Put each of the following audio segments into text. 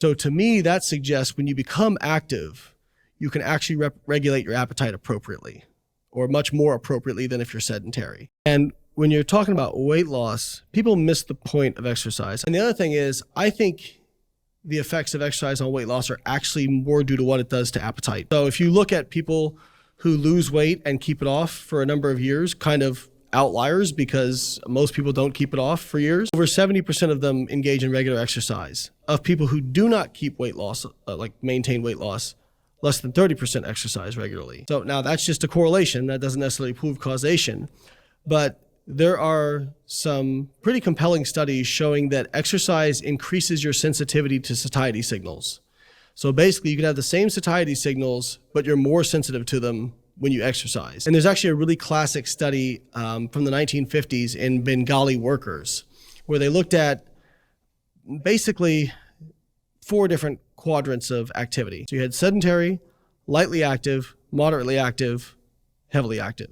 So to me, that suggests when you become active, you can actually regulate your appetite appropriately, or much more appropriately than if you're sedentary. And when you're talking about weight loss, people miss the point of exercise. And the other thing is, I think the effects of exercise on weight loss are actually more due to what it does to appetite. So if you look at people who lose weight and keep it off for a number of years, kind of outliers because most people don't keep it off for years, over 70% of them engage in regular exercise. Of people who do not keep weight loss, maintain weight loss, less than 30% exercise regularly. So now that's just a correlation. That doesn't necessarily prove causation, but there are some pretty compelling studies showing that exercise increases your sensitivity to satiety signals. So basically you can have the same satiety signals, but you're more sensitive to them when you exercise. And there's actually a really classic study from the 1950s in Bengali workers, where they looked at basically 4 different quadrants of activity. So you had sedentary, lightly active, moderately active, heavily active,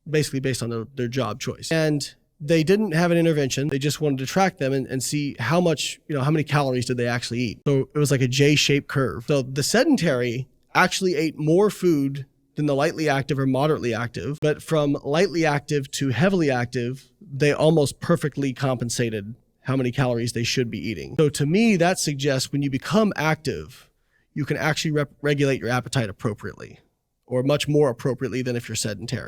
basically based on their job choice. And they didn't have an intervention. They just wanted to track them and see how much, how many calories did they actually eat. So it was like a J-shaped curve. So the sedentary actually ate more food than the lightly active or moderately active, but from lightly active to heavily active, they almost perfectly compensated how many calories they should be eating. So to me, that suggests when you become active, you can actually regulate your appetite appropriately, or much more appropriately than if you're sedentary.